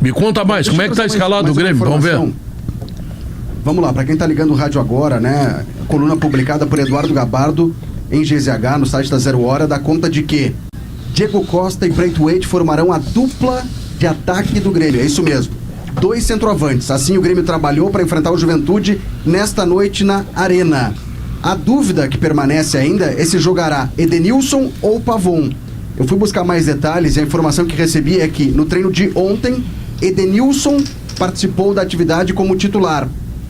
Me conta mais, como é que tá escalado o Grêmio? Vamos ver. Vamos lá, para quem tá ligando o rádio agora, né? Coluna publicada por Eduardo Gabardo em GZH, no site da Zero Hora, dá conta de que Diego Costa e Braithwaite formarão a dupla de ataque do Grêmio. É isso mesmo. 2 centroavantes. Assim o Grêmio trabalhou para enfrentar o Juventude nesta noite na Arena. A dúvida que permanece ainda é se jogará Edenilson ou Pavon. Eu fui buscar mais detalhes e a informação que recebi é que no treino de ontem, Edenilson participou da atividade como titular.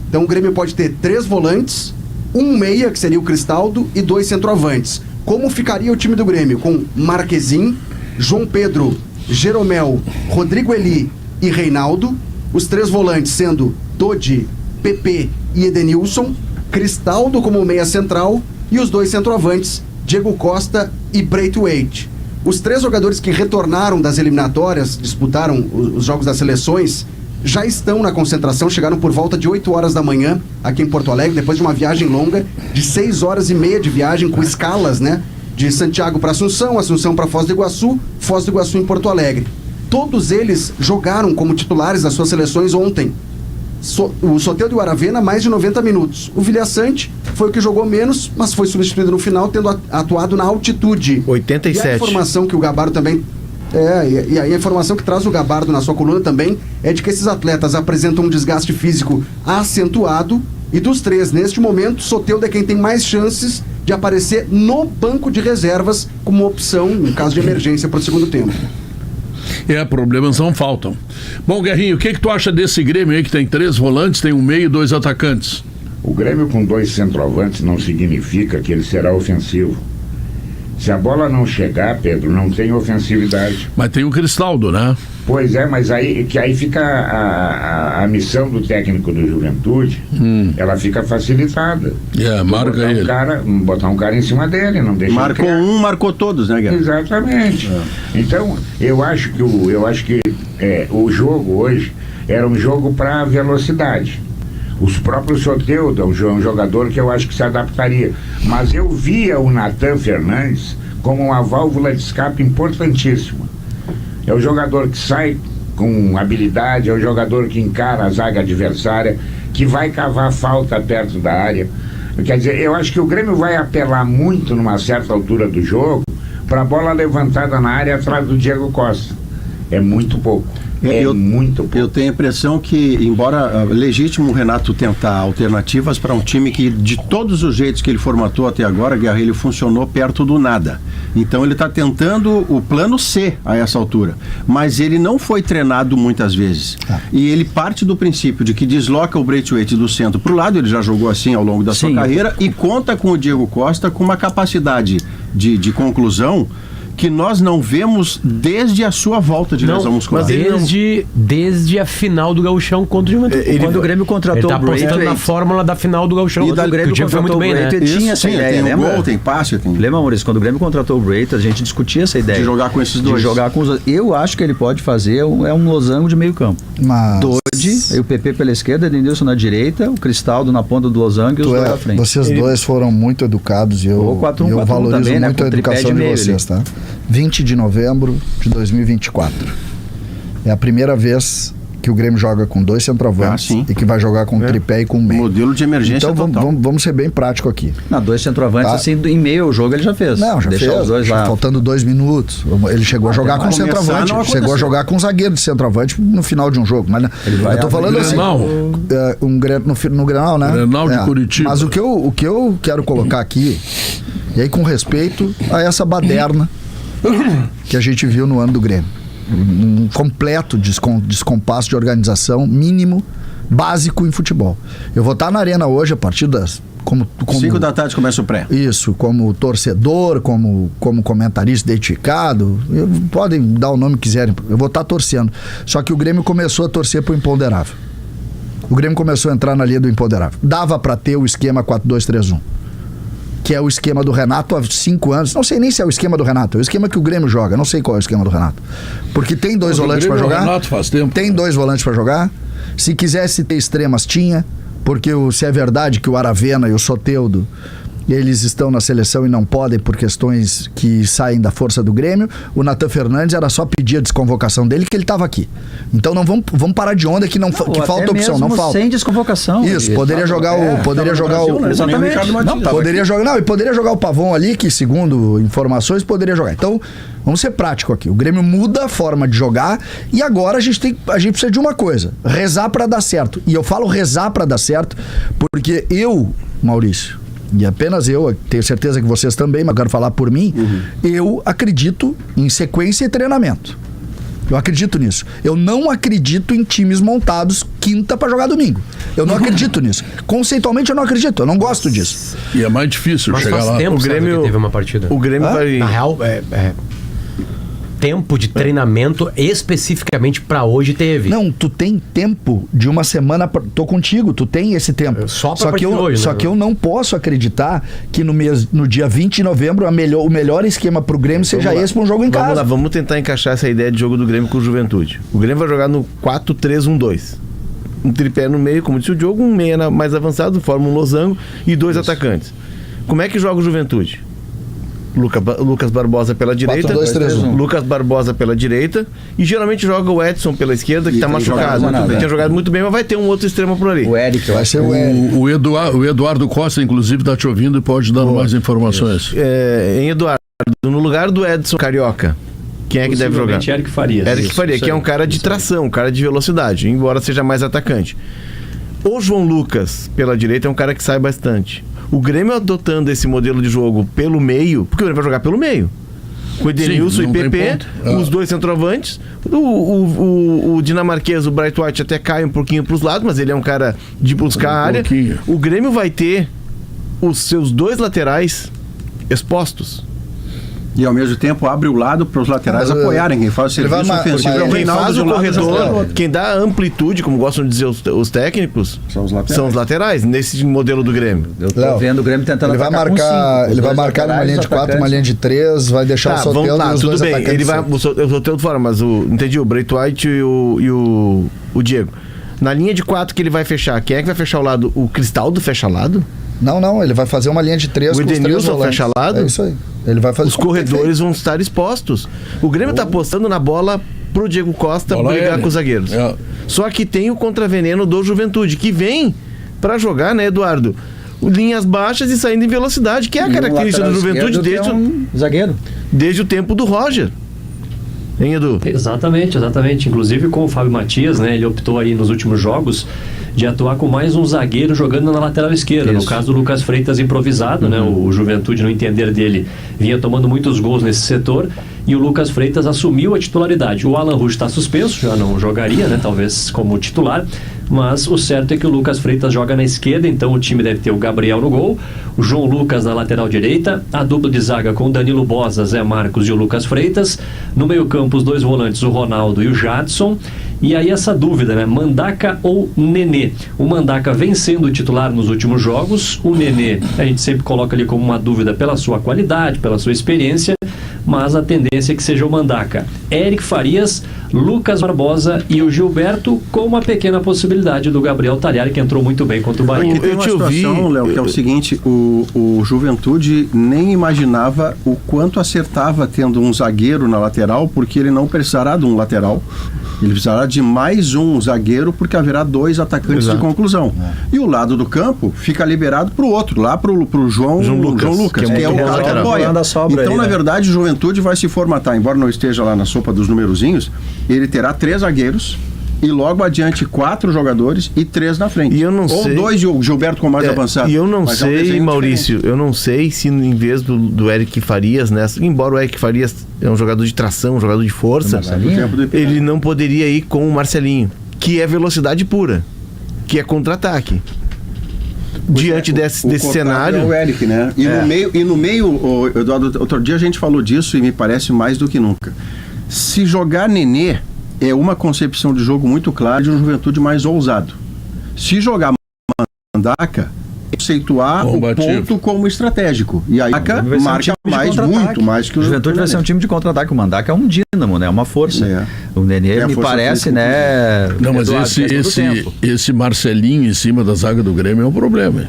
Então o Grêmio pode ter 3 volantes, um meia, que seria o Cristaldo, e 2 centroavantes. Como ficaria o time do Grêmio? Com Marquezin, João Pedro, Jeromel, Rodrigo Eli e Reinaldo. Os 3 volantes sendo Dodi, Pepe e Edenilson. Cristaldo como meia central e os 2 centroavantes, Diego Costa e Braithwaite. Os 3 jogadores que retornaram das eliminatórias, disputaram os jogos das seleções, já estão na concentração, chegaram por volta de 8 horas da manhã aqui em Porto Alegre, depois de uma viagem longa de 6 horas e meia de viagem com escalas, né? De Santiago para Assunção, Assunção para Foz do Iguaçu em Porto Alegre. Todos eles jogaram como titulares das suas seleções ontem. O Soteldo e o Aravena, mais de 90 minutos. O Vilhaçante foi o que jogou menos, mas foi substituído no final, tendo atuado na altitude. 87. E a informação que o Gabardo também... e a informação que traz o Gabardo na sua coluna também é de que esses atletas apresentam um desgaste físico acentuado e dos 3, neste momento, Soteldo é quem tem mais chances de aparecer no banco de reservas como opção, em caso de emergência, para o segundo tempo. Problemas não faltam. Bom, Guerrinho, o que tu acha desse Grêmio aí que tem 3 volantes, tem um meio e 2 atacantes? O Grêmio com 2 centroavantes não significa que ele será ofensivo. Se a bola não chegar, Pedro, não tem ofensividade. Mas tem o Cristaldo, né? Pois é, mas aí fica a missão do técnico do Juventude, ela fica facilitada. Marca ele. Botar um cara em cima dele, não deixa. Marcou um, marcou todos, né, Guerra? Exatamente. Então, eu acho que o jogo hoje era um jogo para velocidade. Os próprios Soteldo é um jogador que eu acho que se adaptaria. Mas eu via o Nathan Fernandes como uma válvula de escape importantíssima. É o jogador que sai com habilidade, é o jogador que encara a zaga adversária, que vai cavar falta perto da área. Quer dizer, eu acho que o Grêmio vai apelar muito numa certa altura do jogo para a bola levantada na área atrás do Diego Costa. É muito pouco. Muito pouco. Eu tenho a impressão que, embora legítimo o Renato tentar alternativas para um time que, de todos os jeitos que ele formatou até agora, Guerra, ele funcionou perto do nada. Então ele está tentando o plano C a essa altura. Mas ele não foi treinado muitas vezes. E ele parte do princípio de que desloca o Braithwaite do centro para o lado, ele já jogou assim ao longo da sua carreira, e conta com o Diego Costa com uma capacidade de conclusão que nós não vemos desde a sua volta de lesão muscular. Desde a final do Gauchão contra o Juventude. Quando o Grêmio contratou o Braithwaite, ele tá apostando na fórmula da final do Gauchão. E o Grêmio contratou o Braithwaite, tinha essa ideia, tem gol, tem passe. Lembra, Maurício, quando o Grêmio contratou o Braithwaite, a gente discutia essa ideia. De jogar com esses dois. Eu acho que ele pode fazer um losango de meio campo. Dodi, o PP pela esquerda, Edenilson na direita, o Cristaldo na ponta do losango e os dois na frente. Vocês dois foram muito educados e eu valorizo também, muito a educação de vocês, tá? 20 de novembro de 2024. É a primeira vez que o Grêmio joga com 2 centroavantes e que vai jogar com tripé e com meio. Modelo de emergência então vamos ser bem prático aqui. 2 centroavantes, assim, em meio ao jogo ele já fez. Não, já fez. Os dois lá. Faltando 2 minutos. Ele chegou a jogar com centroavante. Chegou a jogar com zagueiro de centroavante no final de um jogo. Mas eu tô falando assim, no Grenal, né? Grenal de Curitiba. Mas o que eu quero colocar aqui, e aí com respeito a essa baderna que a gente viu no ano do Grêmio. Um completo descompasso de organização mínimo, básico em futebol. Eu vou estar na arena hoje a partir das... 5 da tarde começa o pré. Isso, como torcedor, como comentarista identificado, podem dar o nome que quiserem, eu vou estar torcendo. Só que o Grêmio começou a torcer pro imponderável. O Grêmio começou a entrar na linha do imponderável. Dava para ter o esquema 4-2-3-1. Que é o esquema do Renato há 5 anos. Não sei nem se é o esquema do Renato, é o esquema que o Grêmio joga. Não sei qual é o esquema do Renato. Porque tem 2 volantes para jogar. Renato faz tempo. Tem 2 volantes para jogar. Se quisesse ter extremas, tinha. Porque se é verdade que o Aravena e o Soteldo eles estão na seleção e não podem por questões que saem da força do Grêmio. O Natan Fernandes era só pedir a desconvocação dele que ele estava aqui. Então não vamos parar de onda que que falta opção, não falta. Sem desconvocação. Isso, poderia jogar o Exatamente. poderia jogar o Pavon ali, que segundo informações poderia jogar. Então, vamos ser prático aqui. O Grêmio muda a forma de jogar e agora a gente precisa de uma coisa: rezar pra dar certo. E eu falo rezar pra dar certo porque eu, Maurício, e apenas eu, tenho certeza que vocês também, mas eu quero falar por mim, eu acredito em sequência e treinamento. Eu acredito nisso. Eu não acredito em times montados quinta pra jogar domingo. Eu não acredito nisso. Conceitualmente eu não acredito, eu não gosto disso. E é mais difícil Mas chegar faz lá. tempo, O Grêmio- que teve uma partida. O Grêmio vai... Na real, tempo de treinamento especificamente pra hoje teve. Não, tu tem tempo de uma semana, tô contigo, tu tem esse tempo. Só pra que partir hoje, só né? que eu não posso acreditar que no dia 20 de novembro o melhor esquema pro Grêmio seja esse pra um jogo em Vamos casa. lá, vamos tentar encaixar essa ideia de jogo do Grêmio com o Juventude. O Grêmio vai jogar no 4-3-1-2. Um tripé no meio, como disse o Diogo, um meia mais avançado, forma um losango e dois atacantes. Como é que joga o Juventude? Lucas Barbosa pela direita, 4-2-3-1. Lucas Barbosa pela direita e geralmente joga o Edson pela esquerda, que E tá tem machucado. jogado muito bem. Tinha jogado muito bem, mas vai ter um outro extremo por ali. O Eric, eu Vai acho. ser o Eric. O Eduardo Costa, inclusive, tá te ouvindo e pode dar mais informações. Em Eduardo, no lugar do Edson Carioca, quem é que deve jogar? Eric Farias. Eric Faria, que é um cara de tração, um cara de velocidade, embora seja mais atacante. O João Lucas, pela direita, é um cara que sai bastante. O Grêmio adotando esse modelo de jogo pelo meio, porque o Grêmio vai jogar pelo meio. Com Edenilson Sim, e não tem PP, ponto. os dois centroavantes. O dinamarquês, o Bright White, até cai um pouquinho para os lados, mas ele é um cara de buscar a área. pouquinho. O Grêmio vai ter os seus dois laterais expostos. E ao mesmo tempo abre o lado para os laterais Mas, apoiarem. Quem faz o ele vai serviço ofensivo é o Quem Reinaldo faz de o um lado e o Zé do corredor, outro. quem dá amplitude, como gostam de dizer os técnicos, São os laterais. são os laterais, nesse modelo do Grêmio. Eu tô Léo, vendo o Grêmio tentando Ele vai atacar com marcar, cinco. ele Os vai dois marcar numa laterais, linha de os 4, uma atacantes. linha de 3, vai deixar o Tá, vamos Soteldo lá, e os tudo dois bem. atacantes. Ele vai, eu Soteldo fora, mas entendi, o Bright White e o Diego. Na linha de 4 que ele vai fechar, quem é que vai fechar o lado? O Cristaldo fecha lado? Não, ele vai fazer uma linha de 3 O com os 3 Edenilson volantes. fecha lado? É isso aí. Ele vai fazer Os corredores vão estar expostos. O Grêmio tá apostando na bola pro Diego Costa Bola brigar aérea. com os zagueiros. É. Só que tem o contraveneno do Juventude, que vem pra jogar, né, Eduardo? Linhas baixas e saindo em velocidade, que é a E característica um do lateral Juventude esquerdo que é um zagueiro. desde o tempo do Roger. Hein, Edu? Exatamente. Inclusive com o Fábio Matias, né? Ele optou aí nos últimos jogos de atuar com mais um zagueiro jogando na lateral esquerda. No caso do Lucas Freitas improvisado, né? O Juventude, no entender dele, vinha tomando muitos gols nesse setor e o Lucas Freitas assumiu a titularidade. O Alan Rusch está suspenso, já não jogaria, né? Talvez como titular. Mas o certo é que o Lucas Freitas joga na esquerda, então o time deve ter o Gabriel no gol, o João Lucas na lateral direita, a dupla de zaga com o Danilo Bosa, Zé Marcos e o Lucas Freitas, no meio campo os dois volantes, o Ronaldo e o Jadson, e aí essa dúvida, né, Mandaca ou Nenê? O Mandaca vem sendo o titular nos últimos jogos, o Nenê a gente sempre coloca ali como uma dúvida pela sua qualidade, pela sua experiência, mas a tendência é que seja o Mandaca. Eric Farias, Lucas Barbosa e o Gilberto, com uma pequena possibilidade do Gabriel Talhari, que entrou muito bem contra o Bahia. Aqui tem uma situação, Léo, que é o seguinte, o Juventude nem imaginava o quanto acertava tendo um zagueiro na lateral, porque ele não precisará de um lateral. Ele precisará de mais um zagueiro, porque haverá 2 atacantes de conclusão. E o lado do campo fica liberado para o outro, lá para o João Lucas, que é o cara que apoia. Então, na verdade, o Juventude vai se formatar, embora não esteja lá na sopa dos numerozinhos, ele terá 3 zagueiros e logo adiante 4 jogadores e 3 na frente. E eu não Ou sei... 2 e o Gilberto com mais avançado. E eu não Mas é um sei, desenho Maurício, diferente. eu não sei se em vez do Eric Farias, né, embora o Eric Farias é um jogador de tração, um jogador de força, Do tempo do Ipiranga. ele não poderia ir com o Marcelinho, que é velocidade pura, que é contra-ataque. Diante desse contrário cenário... é o Eric, né? E no meio, Eduardo, outro dia a gente falou disso e me parece mais do que nunca. Se jogar Nenê é uma concepção de jogo muito clara de um Juventude mais ousado. Se jogar Mandaca, conceituar o Combativo. ponto como estratégico. E aí Vai ser um marca time de mais, contra-ataque. muito mais que o O Juventude vai ser um time de contra-ataque. O Mandaca é um dínamo, né? É uma força. É. O Nenê É a me força parece, física. né? Não, mas Eduardo, questão do tempo. esse Marcelinho em cima da zaga do Grêmio é um problema. Hein?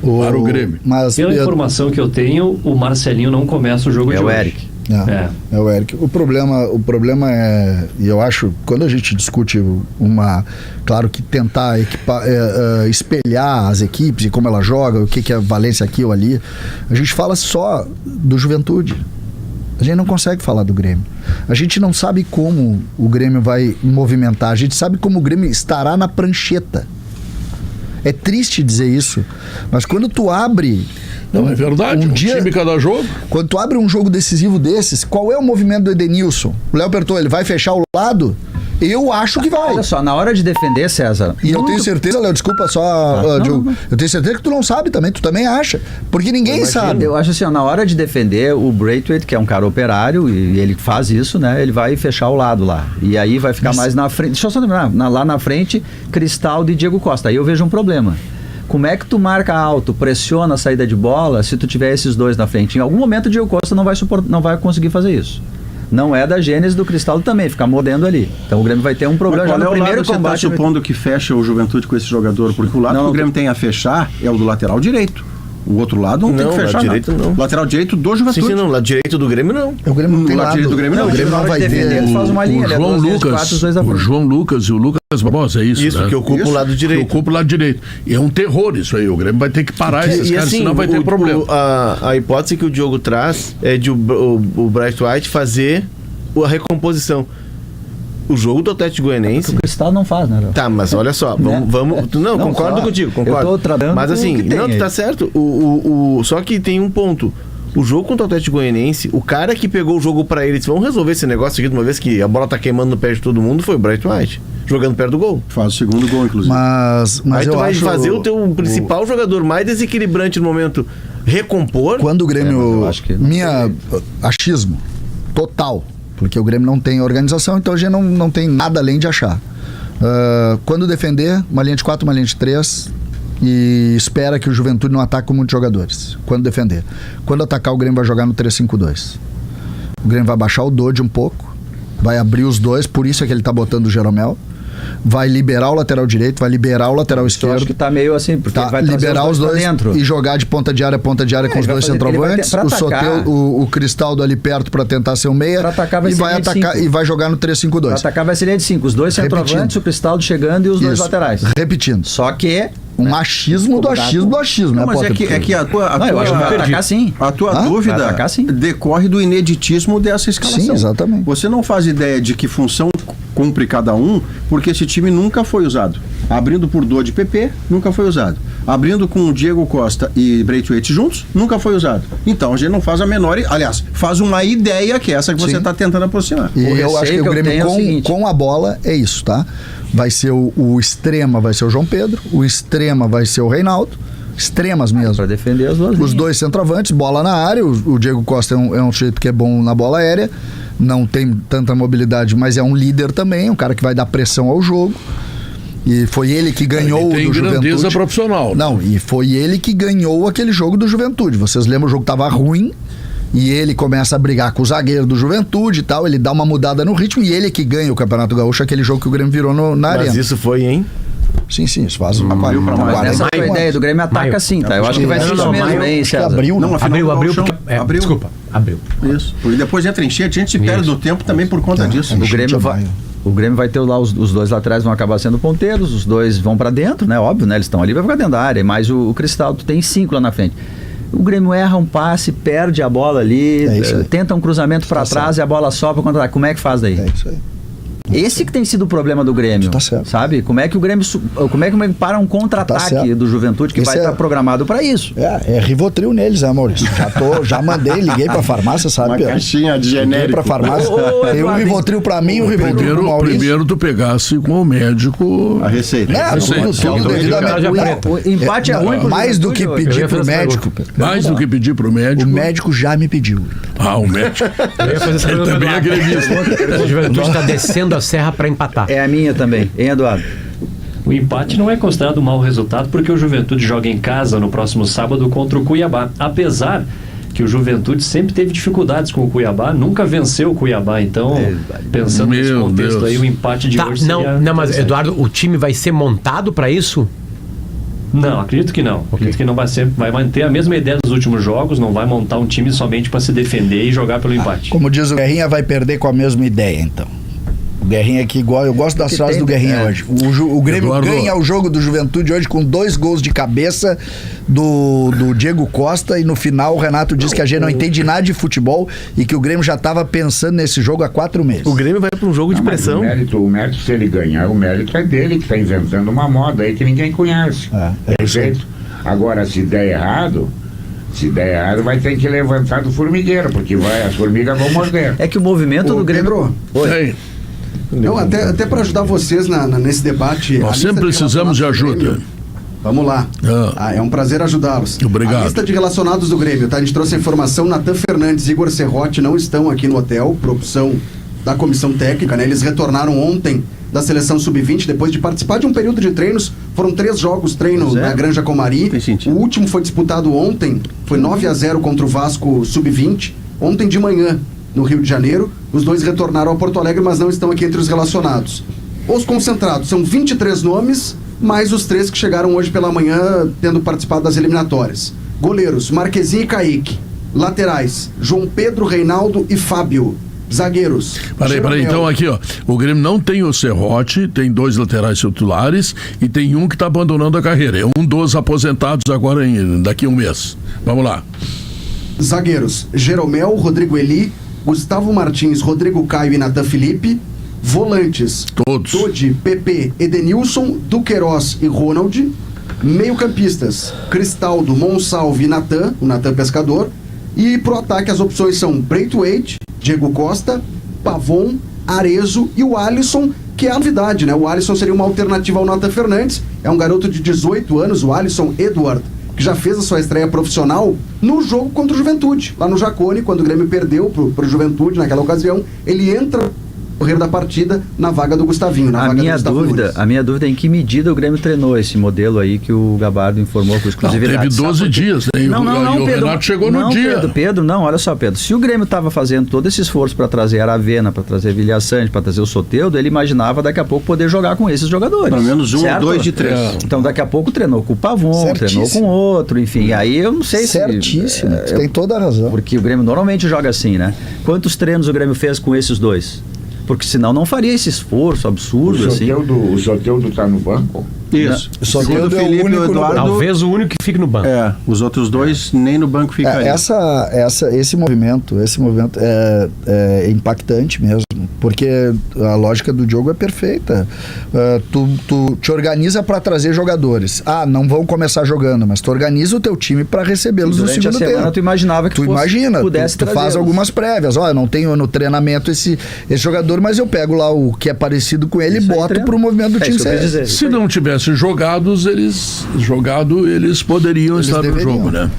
Para o Grêmio. Mas, Pela informação que eu tenho, o Marcelinho não começa o jogo de É o hoje. Eric. É o Eric. O problema é, e eu acho, quando a gente discute claro que tentar espelhar as equipes e como ela joga, o que é valência aqui ou ali, a gente fala só do Juventude. A gente não consegue falar do Grêmio. A gente não sabe como o Grêmio vai movimentar. A gente sabe como o Grêmio estará na prancheta. É triste dizer isso, mas quando tu abre... Não, é verdade. Um time cada jogo. Quando tu abre um jogo decisivo desses, qual é o movimento do Edenilson? O Léo perguntou, ele vai fechar o lado? Eu acho que vai. Olha só, na hora de defender, César... E eu tenho certeza, Léo, desculpa só, Diogo, eu tenho certeza que tu não sabe também, tu também acha, porque ninguém sabe. Eu acho assim, ó, na hora de defender, o Braithwaite, que é um cara operário, e ele faz isso, né, ele vai fechar o lado lá, e aí vai ficar mais na frente, deixa eu só terminar, lá na frente, Cristaldo e Diego Costa, aí eu vejo um problema. Como é que tu marca alto, pressiona a saída de bola se tu tiver esses dois na frente? Em algum momento o Diego Costa não vai conseguir fazer isso. Não é da gênese do Cristaldo também, ficar mordendo ali. Então o Grêmio vai ter um problema já no primeiro combate. Você está supondo que fecha o Juventude com esse jogador, porque o lado que o Grêmio tem a fechar é o do lateral direito. O outro lado não tem que fechar. Direito, não. Lateral direito do Juventude. Sim, não. Lado direito do Grêmio, não. O Grêmio não tem lado direito do Grêmio, não. O Grêmio não vai defender, ter. ele faz uma linha, O João Lucas e o Lucas Barbosa, é isso, Isso, né? que ocupa o lado direito. Que ocupa o lado direito. E é um terror isso aí. O Grêmio vai ter que parar esses caras, assim, senão vai ter problema. A hipótese que o Diogo traz é de o Braithwaite fazer a recomposição. O jogo do Atlético Goianiense... O Cristal não faz, né? Tá, mas olha só, vamos não, concordo contigo, concordo. Eu tô trabalhando mas assim, com o que não, tem tu tá certo. Só que tem um ponto. O jogo contra o Atlético Goianiense, o cara que pegou o jogo pra ele, disse, vamos resolver esse negócio aqui de uma vez que a bola tá queimando no pé de todo mundo, foi o Braithwaite, jogando perto do gol. Faz o segundo gol, inclusive. Mas aí tu eu vai acho fazer o teu principal jogador mais desequilibrante no momento recompor. Quando o Grêmio... eu acho que achismo total, porque o Grêmio não tem organização, então a gente não tem nada além de achar. Quando defender, uma linha de 4, uma linha de 3, e espera que o Juventude não ataque com muitos jogadores. Quando defender. Quando atacar, o Grêmio vai jogar no 3-5-2. O Grêmio vai baixar o Dodge um pouco, vai abrir os dois, por isso é que ele tá botando o Jeromel. Vai liberar o lateral direito, vai liberar o lateral esquerdo. Eu acho que tá meio assim, porque vai liberar os dois dentro. E jogar de ponta de área com os dois centroavantes. O Soteldo, o Cristaldo ali perto para tentar ser um meia. Pra atacar vai e ser vai atacar e vai jogar no 3-5-2. Pra atacar vai ser linha de 5. Os dois centroavantes, o Cristaldo chegando e os dois laterais. Repetindo. Só que um achismo do achismo, não, né, mas Potter? é que a tua, eu acho que vai atacar sim. A tua dúvida vai atacar, sim. decorre do ineditismo dessa escalação. Sim, exatamente. Você não faz ideia de que função cumpre cada um, porque esse time nunca foi usado. Abrindo por Dodge e PP, nunca foi usado. Abrindo com o Diego Costa e Braithwaite juntos, nunca foi usado. Então a gente não faz a menor... Aliás, faz uma ideia que é essa que você está tentando aproximar. E eu acho que o Grêmio com a bola é isso, tá? Vai ser o extrema, vai ser o João Pedro, o extrema vai ser o Reinaldo, extremas mesmo. Para defender as duas. Os dois centroavantes, bola na área, o Diego Costa é um sujeito que é bom na bola aérea, não tem tanta mobilidade, mas é um líder também, um cara que vai dar pressão ao jogo. E foi ele que ganhou do Juventude. Tem grandeza profissional. Não, e foi ele que ganhou aquele jogo do Juventude. Vocês lembram, o jogo tava ruim, e ele começa a brigar com o zagueiro do Juventude e tal, ele dá uma mudada no ritmo, e ele que ganha o Campeonato Gaúcho, aquele jogo que o Grêmio virou na arena. Mas isso foi, hein? Sim, isso faz uma essa foi a ideia do Grêmio, ataca sim, tá? Eu acho que vai ser isso mesmo, hein, César? Abriu, não? Abriu. Desculpa, abriu. Isso. Porque depois entra enchente, a gente se perde do tempo também por conta disso. O Grêmio vai ter lá os dois laterais vão acabar sendo ponteiros, os dois vão pra dentro, né? Óbvio, né? Eles estão ali, vai ficar dentro da área, mas o Cristaldo tem 5 lá na frente. O Grêmio erra um passe, perde a bola ali, tenta um cruzamento pra trás e a bola sobra contra. Como é que faz daí? É isso aí. Esse que tem sido o problema do Grêmio, sabe? Como é que o Grêmio para um contra-ataque do Juventude que vai estar programado para isso? É Rivotril neles, né, Maurício? Já mandei, liguei pra farmácia, sabe? Uma caixinha de genérico. Pra farmácia. Tem um Rivotril pra mim e um Rivotril pro Maurício. Primeiro tu pegasse com o médico a receita. O empate é ruim. Mais do que pedir pro médico. Mais do que pedir pro médico. O médico já me pediu. O médico. Ele também é gremista. O Juventude está descendo a serra para empatar. É a minha também, hein, Eduardo? O empate não é considerado um mau resultado porque o Juventude joga em casa no próximo sábado contra o Cuiabá. Apesar que o Juventude sempre teve dificuldades com o Cuiabá, nunca venceu o Cuiabá. Então, pensando nesse contexto aí, o empate de hoje seria... Não, mas Eduardo, o time vai ser montado para isso? Não, acredito que não. Acredito que não vai manter a mesma ideia dos últimos jogos, não vai montar um time somente para se defender e jogar pelo empate. Como diz o Guerrinha, vai perder com a mesma ideia, então. O Guerrinha aqui igual, eu gosto das frases do Guerrinha hoje. O Grêmio Eduardo ganha o jogo do Juventude hoje com 2 gols de cabeça do Diego Costa, e no final o Renato diz que a gente não entende nada de futebol e que o Grêmio já estava pensando nesse jogo há 4 meses. O Grêmio vai para um jogo de pressão. O mérito, se ele ganhar, o mérito é dele, que está inventando uma moda aí que ninguém conhece. Perfeito? Agora, se der errado, vai ter que levantar do formigueiro, porque as formigas vão morder. É que o movimento do Grêmio... Pedro, não, até para ajudar vocês nesse debate. Nós sempre precisamos de ajuda. Vamos lá. É um prazer ajudá-los. Obrigado. A lista de relacionados do Grêmio, tá? A gente trouxe a informação. Natan Fernandes e Igor Serrote não estão aqui no hotel, por opção da comissão técnica, né? Eles retornaram ontem da seleção sub-20, depois de participar de um período de treinos. Foram 3 jogos treino na Granja Comari. O último foi disputado ontem, foi 9-0 contra o Vasco sub-20, ontem de manhã, no Rio de Janeiro. Os 2 retornaram ao Porto Alegre, mas não estão aqui entre os relacionados. Os concentrados são 23 nomes, mais os 3 que chegaram hoje pela manhã, tendo participado das eliminatórias. Goleiros, Marquezinho e Kaique. Laterais, João Pedro, Reinaldo e Fábio. Zagueiros. Peraí, então aqui, ó. O Grêmio não tem o Serrote, tem 2 laterais titulares e tem um que está abandonando a carreira. É um dos aposentados agora, daqui a um mês. Vamos lá. Zagueiros, Jeromel, Rodrigo Eli, Gustavo Martins, Rodrigo Caio e Natan Felipe. Volantes, todos. Todi, Pepe, Edenilson, Duqueiroz e Ronald. Meio-campistas, Cristaldo, Monsalve e Natan, o Natan Pescador. E pro ataque as opções são Braithwaite, Diego Costa, Pavon, Arezzo e o Alisson, que é a novidade, né? O Alisson seria uma alternativa ao Natan Fernandes, é um garoto de 18 anos, o Alisson Edward, que já fez a sua estreia profissional no jogo contra o Juventude, lá no Jacone, quando o Grêmio perdeu pro Juventude naquela ocasião. Ele entra no correr da partida na vaga do Gustavinho, A minha dúvida é em que medida o Grêmio treinou esse modelo aí que o Gabardo informou com exclusividade. Teve 12 dias, né? Não, o Pedro, Renato chegou no dia. Pedro, olha só, Pedro, se o Grêmio estava fazendo todo esse esforço para trazer Aravena, para trazer Vilhaçante, para trazer o Soteldo, ele imaginava daqui a pouco poder jogar com esses jogadores. Pelo menos 1 ou 2 de 3. Então daqui a pouco treinou com o Pavon, treinou com outro, enfim, aí eu não sei Certíssimo, você tem toda a razão. Porque o Grêmio normalmente joga assim, né? Quantos treinos o Grêmio fez com esses 2? Porque senão não faria esse esforço absurdo assim. O Soteldo tá no banco? Isso. O Soteldo é o único Eduardo, talvez o único que fique no banco. Os outros 2 nem no banco ficariam. Esse movimento é impactante mesmo, porque a lógica do jogo é perfeita. Tu te organiza para trazer jogadores. Não vão começar jogando, mas tu organiza o teu time para recebê-los no segundo tempo. Tu imaginava que pudesse tu faz algumas prévias. Eu não tenho no treinamento esse jogador, mas eu pego lá o que é parecido com ele e boto pro movimento do time. Se não tivesse eles poderiam estar no jogo, né?